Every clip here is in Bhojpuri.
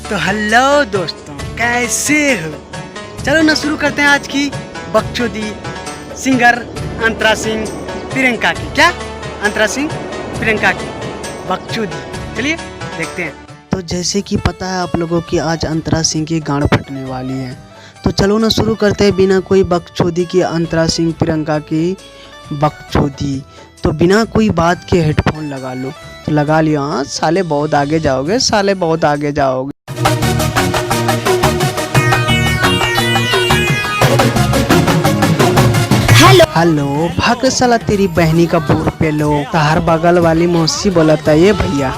तो हेलो दोस्तों, कैसे हो? चलो ना शुरू करते हैं आज की बकचोदी सिंगर अंतरा सिंह प्रियंका की। क्या अंतरा सिंह प्रियंका की बकचोदी, चलिए देखते हैं। तो जैसे कि पता है आप लोगों की आज अंतरा सिंह की गांड फटने वाली है, तो चलो ना शुरू करते हैं बिना कोई बकचोदी की अंतरा सिंह प्रियंका की बकचोदी। तो बिना कोई बात के हेडफोन लगा लो। तो लगा लियो। हाँ साले बहुत आगे जाओगे, साले बहुत आगे जाओगे। हेलो भाग साला तेरी बहनी का बोर पे लो। तार बगल वाली मौसी बोला था ये भैया।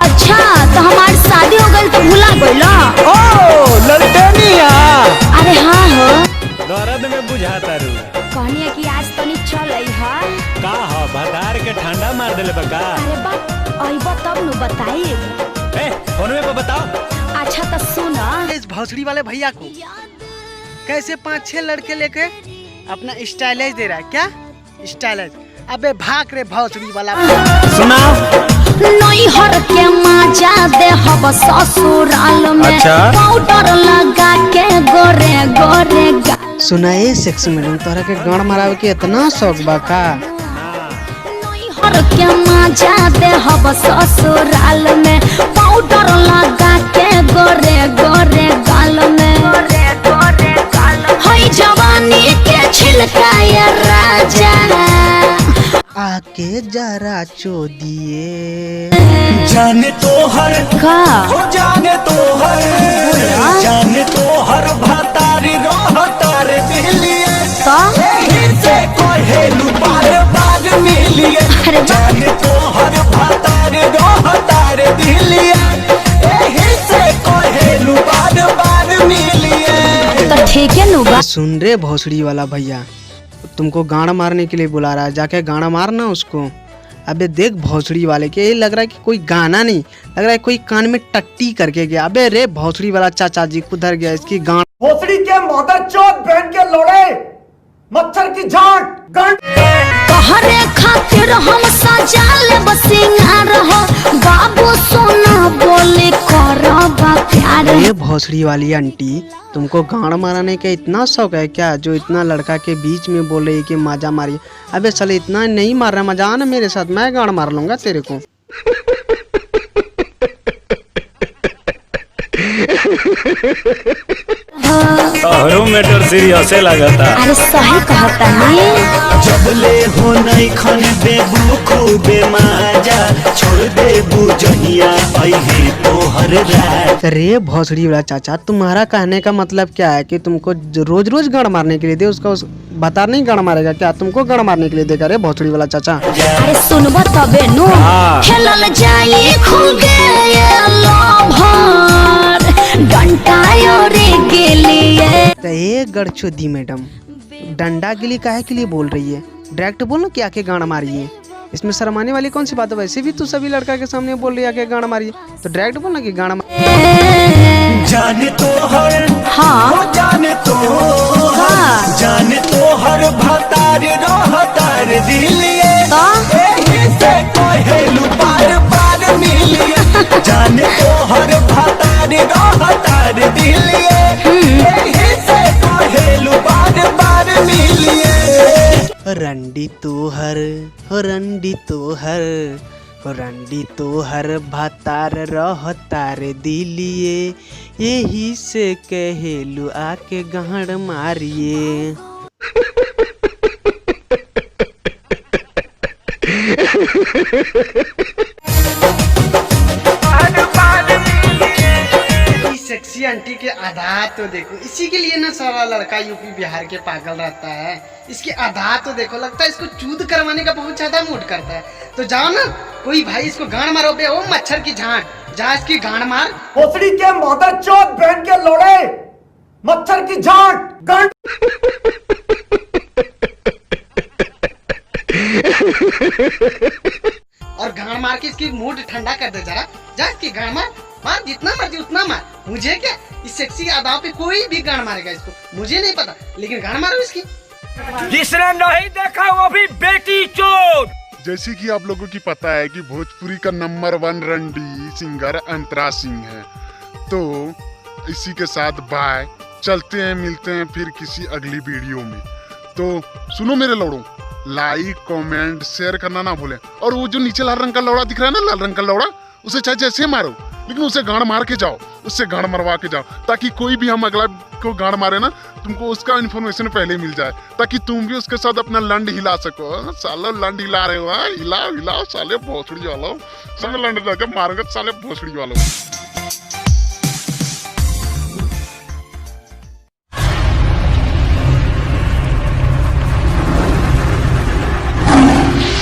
अच्छा तो हमारी शादी हो गई तो भुला गइला। ओ ललटेनिया। अरे हाँ हो दर्द में बुझाता रू कहनी कि आज तनी चल आई है का हो भतार के ठंडा मार देले बका। अरे बात अइबा तब नु बताई। ए फोनवे पे बताओ। अच्छा तो सुन इस भौसड़ी वाले भैया को कैसे 5-6 लड़के लेके अपना स्टाइलाइज दे रहा है। क्या स्टाइलाइज? अबे भाग रे भौसड़ी वाला। सुनाओ। नई हर के मजा दे हब ससुराल में। अच्छा? पाउडर लगा के गोरे गोरे सुना ए सेक्स मैडम, तोहरा के गाड़ मारावे के इतना शौक बा का? नई हर के मजा दे हब ससुराल में। पाउडर लगा के गोरे गोरे गाल में। गोरे गोरे गाल हई जवानी के छिलका ये राजा आके जरा चोदिए। जाने तो हर का हो जाने तो हर जाने तो हर भतारी रहतार दिलिए तो एही से कहेलु बार बार मिलिए। अरे बा- जाने तो हर भतारी रहतार दिलिए एही से कहेलु बार बार मिलिए। तो ठीक है नु बा। सुन रे भौसड़ी वाला भैया, तुमको गाना मारने के लिए बुला रहा है, जाके गाना मारना उसको। अबे देख भौसड़ी वाले के, ये लग रहा है कि कोई गाना नहीं, लग रहा है कोई कान में टट्टी करके गया। अबे रे भौसड़ी वाला चाचा जी कुधर गया इसकी गान। भोसड़ी के मदर चौथ बहन के लोड़े मच्छर की झांट गंड। तोहरे खातिर हम सजा लेब सिंगार हो बाबू सोना बोले करबा प्यार। ये भौसड़ी वाली आंटी, तुमको गाना मारने का इतना शौक है क्या, जो इतना लड़का के बीच में बोल रही है कि मजा मारिए? अबे साले इतना नहीं मार रहा, मजा आना मेरे साथ, मैं गाना मार लूंगा तेरे को। तोहरो मैटर सीरियस लगता। अरे सही कहता नहीं। जब ले हो नहीं खन देबू खूबे माजा छोड़ देबू जहिया अइहे तोहर रात। रे भौसड़ी वाला चाचा, तुम्हारा कहने का मतलब क्या है कि तुमको रोज रोज गाड़ मारने के लिए दे? उसका बता नहीं गाड़ मारेगा क्या? तुमको गाड़ मारने के लिए देगा रे भौसड़ी वाला चाचा? अरे सुनबा तबे नु हाँ। खेलल जाई खुगे ये लोभर डंटायो रे गेलिए। तो ये गड़चोदी मैडम डंडा के लिए काहे के लिए बोल रही है? डायरेक्ट बोलो कि आके गाना मारिए। इसमें शर्माने वाली कौन सी बात है? वैसे भी तू सभी लड़का के सामने बोल रही है आके गाना मारिए, तो डायरेक्ट बोलना कि गाना जाने तो हर हाँ हो जाने तो हाँ। जाने तो हर भतार रहतार दिलिए तो एही से कहेलु बार बार मिलिए। जाने तो हर भतार रहतार दिलिए एही से कहेलु बार बार मिलिए। रंडी तोहर हो रंडी तोहर हो रंडी तोहर भातार रहतार दिलिए यही से कहेलु आके गाड़ मारिए। सेक्सी आंटी के आधार तो देखो, इसी के लिए ना सारा लड़का यूपी बिहार के पागल रहता है। इसके आधार तो देखो, लगता है इसको चूद करवाने का बहुत ज्यादा मूड करता है। तो जाओ ना कोई भाई इसको गाड़ मारो बे। ओ मच्छर की झांट, जा इसकी गाड़ मार। भोसड़ी के मदर चौथ बहन के लोड़े मच्छर की झांट गंड। और गाड़ मार के इसकी मूड ठंडा कर दे जरा। जा इसकी गाड़ मार, मार जितना मर्जी उतना मार। मुझे क्या, इस सेक्सी आदाब पे कोई भी गाड़ मारेगा इसको, मुझे नहीं पता, लेकिन गाड़ मारो इसकी। जिसने नहीं देखा वो भी बेटी चोट। जैसे कि आप लोगों की पता है कि भोजपुरी का नंबर 1 रंडी सिंगर अंतरा सिंह है, तो इसी के साथ बाय, चलते हैं, मिलते हैं फिर किसी अगली वीडियो में। तो सुनो मेरे लौड़ों, लाइक कमेंट शेयर करना ना भूलें। और वो जो नीचे लाल रंग का लौड़ा दिख रहा है ना, लाल रंग का लौड़ा, उसे चाहे जैसे मारो लेकिन उसे गाड़ मार के जाओ, उससे गाड़ मरवा के जाओ, ताकि कोई भी हम अगला को गाड़ मारे ना, तुमको उसका इन्फॉर्मेशन पहले मिल जाए, ताकि तुम भी उसके साथ अपना लंड हिला सको। सालो लंड हिला रहे हो, हिलाओ हिलाओ साले भोसड़ी वालों, सब लंड जाके मारोगे साले भोसड़ी वालों।